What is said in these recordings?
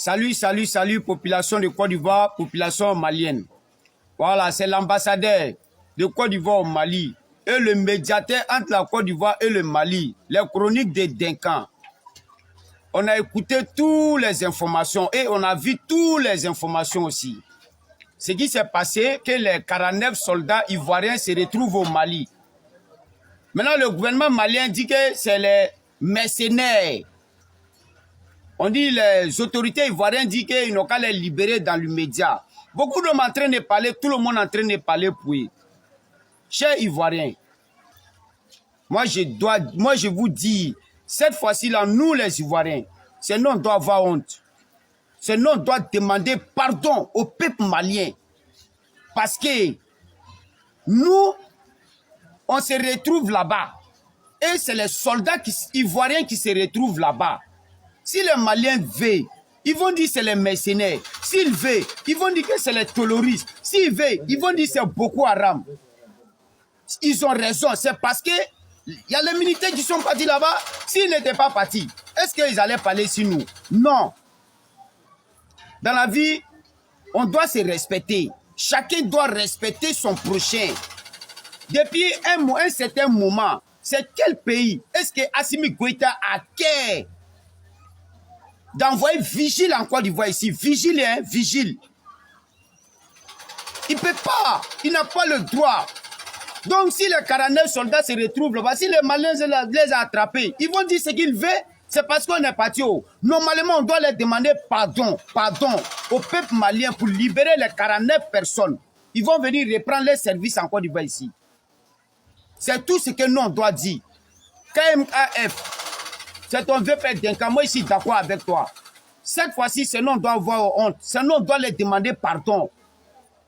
Salut, population de Côte d'Ivoire, population malienne. Voilà, c'est l'ambassadeur de Côte d'Ivoire au Mali et le médiateur entre la Côte d'Ivoire et le Mali, les chroniques des Denkans. On a écouté toutes les informations et on a vu toutes les informations aussi. Ce qui s'est passé, que les 49 soldats ivoiriens se retrouvent au Mali. Maintenant, le gouvernement malien dit que c'est les mercenaires. On dit, les autorités ivoiriennes disent qu'ils n'ont qu'à les libérer dans l'immédiat. Beaucoup d'hommes en train de parler, tout le monde en train de parler pour eux. Chers Ivoiriens, moi je vous dis, cette fois-ci là, nous les Ivoiriens, c'est nous on doit avoir honte. C'est nous on doit demander pardon au peuple malien. Parce que nous, on se retrouve là-bas. Et c'est les soldats ivoiriens qui se retrouvent là-bas. Si les Maliens veulent, ils vont dire que c'est les mercenaires. S'ils veulent, ils vont dire que c'est les terroristes. S'ils veulent, ils vont dire que c'est Boko Haram. Ils ont raison. C'est parce que il y a les militaires qui sont partis là-bas. S'ils n'étaient pas partis, est-ce qu'ils allaient parler sur nous? Non. Dans la vie, on doit se respecter. Chacun doit respecter son prochain. Depuis un certain moment, c'est quel pays est-ce que Assimi Goïta a cœur d'envoyer vigile en Côte d'Ivoire ici? Vigile, hein? Vigile. Il ne peut pas. Il n'a pas le droit. Donc, si les 49 soldats se retrouvent là-bas, si les Maliens les ont attrapés, ils vont dire ce qu'ils veulent, c'est parce qu'on est parti. Normalement, on doit leur demander pardon au peuple malien pour libérer les 49 personnes. Ils vont venir reprendre les services en Côte d'Ivoire ici. C'est tout ce que nous, on doit dire. KMAF, c'est ton vieux père Denka. Moi, ici, d'accord avec toi. Cette fois-ci, c'est nous, on doit avoir honte. C'est nous, on doit leur demander pardon.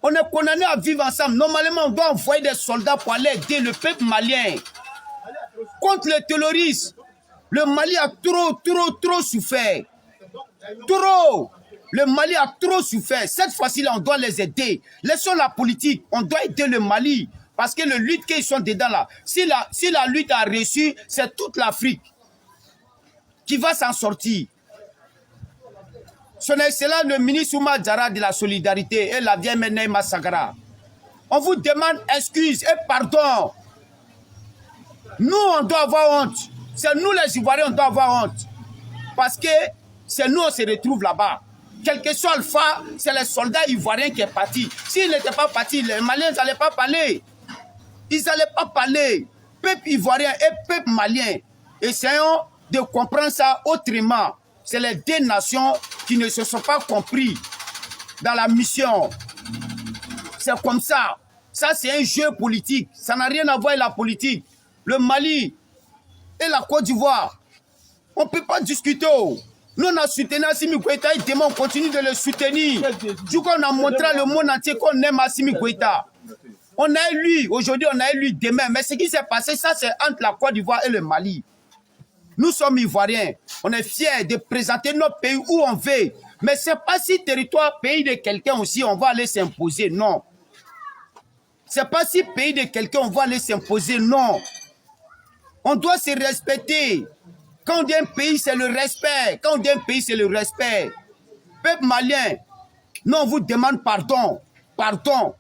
On est condamné à vivre ensemble. Normalement, on doit envoyer des soldats pour aller aider le peuple malien. Contre les terroristes. Le Mali a trop souffert. Trop. Le Mali a trop souffert. Cette fois-ci, on doit les aider. Laissons la politique. On doit aider le Mali. Parce que le lutte qu'ils sont dedans là, si la lutte a reçu, c'est toute l'Afrique qui va s'en sortir. Son Excellence le ministre Oumar Diarra de la solidarité et la vieille Menaï Massagara. On vous demande excuse et pardon. Nous, on doit avoir honte. C'est nous les Ivoiriens, on doit avoir honte. Parce que c'est nous, on se retrouve là-bas. Quel que soit Alpha, c'est les soldats ivoiriens qui sont partis. S'ils n'étaient pas partis, les Maliens n'allaient pas parler. Ils n'allaient pas parler. Peuple ivoirien et peuple malien. Essayons de comprendre ça autrement. C'est les deux nations qui ne se sont pas compris dans la mission. C'est comme ça. Ça, c'est un jeu politique. Ça n'a rien à voir avec la politique. Le Mali et la Côte d'Ivoire, on ne peut pas discuter. Nous, on a soutenu Assimi Goïta et demain, on continue de le soutenir. Du coup, on a montré à le monde entier qu'on aime Assimi Goïta. On a élu, aujourd'hui, on a élu demain. Mais ce qui s'est passé, ça, c'est entre la Côte d'Ivoire et le Mali. Nous sommes Ivoiriens. On est fiers de présenter notre pays où on veut. Mais ce n'est pas si territoire, pays de quelqu'un aussi, on va aller s'imposer. Non. Ce n'est pas si pays de quelqu'un, on va aller s'imposer. Non. On doit se respecter. Quand on dit un pays, c'est le respect. Quand on dit un pays, c'est le respect. Peuple malien, nous, on vous demande pardon. Pardon.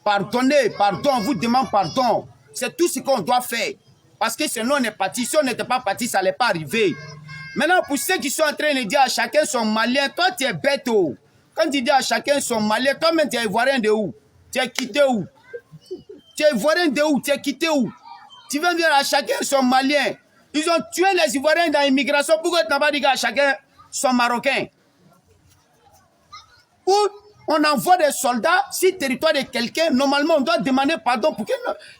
Pardonnez, pardon, on vous demande pardon. C'est tout ce qu'on doit faire. Parce que sinon, on est parti. Si on n'était pas parti, ça n'allait pas arriver. Maintenant, pour ceux qui sont en train de dire à chacun son malien, toi, tu es bête. Oh. Quand tu dis à chacun son malien, toi-même, tu es ivoirien de où? Tu es quitté où? Tu es ivoirien de où? Tu es quitté où? Tu viens dire à chacun son malien. Ils ont tué les Ivoiriens dans l'immigration. Pourquoi tu n'as pas dit à chacun son marocain? Ou on envoie des soldats sur le territoire de quelqu'un. Normalement, on doit demander pardon pour que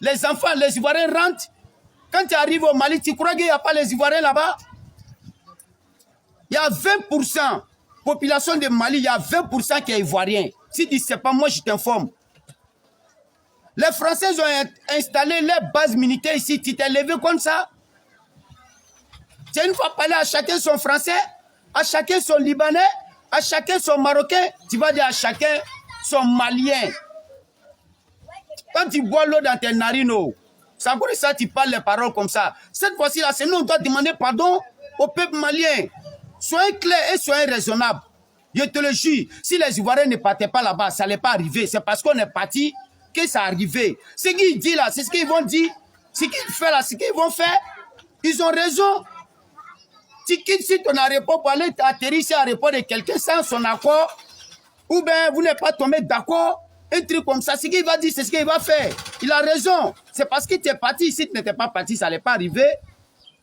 les enfants, les Ivoiriens rentrent. Quand tu arrives au Mali, tu crois qu'il n'y a pas les Ivoiriens là-bas? Il y a 20%. Population de Mali, il y a 20% qui est Ivoirien. Si tu ne sais pas, moi je t'informe. Les Français ont installé les bases militaires ici. Tu t'es levé comme ça? Tu as une fois parlé à chacun son français, à chacun son libanais, à chacun son marocain. Tu vas dire à chacun son malien. Quand tu bois l'eau dans tes narines, c'est encore ça, tu parles les paroles comme ça. Cette fois-ci, là, c'est nous, on doit demander pardon au peuple malien. Soyez clairs et soyez raisonnables. Je te le jure, si les Ivoiriens ne partaient pas là-bas, ça n'allait pas arriver. C'est parce qu'on est parti que ça arrivé. Ce qu'ils disent là, c'est ce qu'ils vont dire. Ce qu'ils font là, ce qu'ils vont faire. Ils ont raison. Tu quittes si ton aéroport pour aller atterrir sur l'aéroport de quelqu'un sans son accord, ou bien vous n'êtes pas tombé d'accord, un truc comme ça, ce qu'il va dire, c'est ce qu'il va faire. Il a raison. C'est parce que tu es parti. Si tu n'étais pas parti, ça n'allait pas arriver.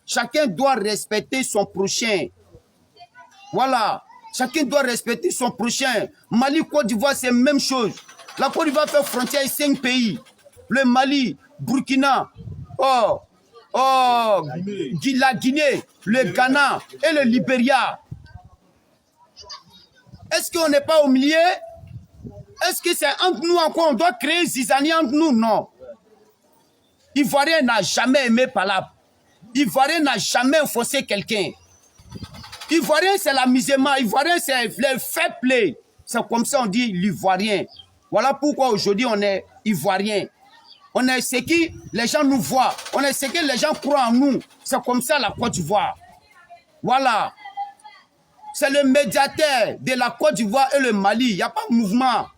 Chacun doit respecter son prochain. Voilà. Chacun doit respecter son prochain. Mali, Côte d'Ivoire, c'est la même chose. La Côte d'Ivoire fait frontière avec 5 pays. Le Mali, Burkina, la Guinée, le Ghana et le Libéria. Est-ce qu'on n'est pas au milieu? Est-ce que c'est entre nous encore? On doit créer zizanie entre nous? Non. Ivoirien n'a jamais aimé Palab. Ivoirien n'a jamais forcé quelqu'un. Ivoirien, c'est l'amusement. Ivoirien, c'est le fair play. C'est comme ça on dit l'Ivoirien. Voilà pourquoi aujourd'hui on est Ivoirien. On est ce que les gens nous voient. On est ce que les gens croient en nous. C'est comme ça la Côte d'Ivoire. Voilà. C'est le médiateur de la Côte d'Ivoire et le Mali. Il n'y a pas de mouvement.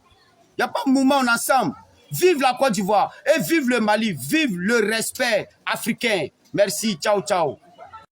Il n'y a pas de mouvement ensemble. Vive la Côte d'Ivoire et vive le Mali. Vive le respect africain. Merci. Ciao, ciao.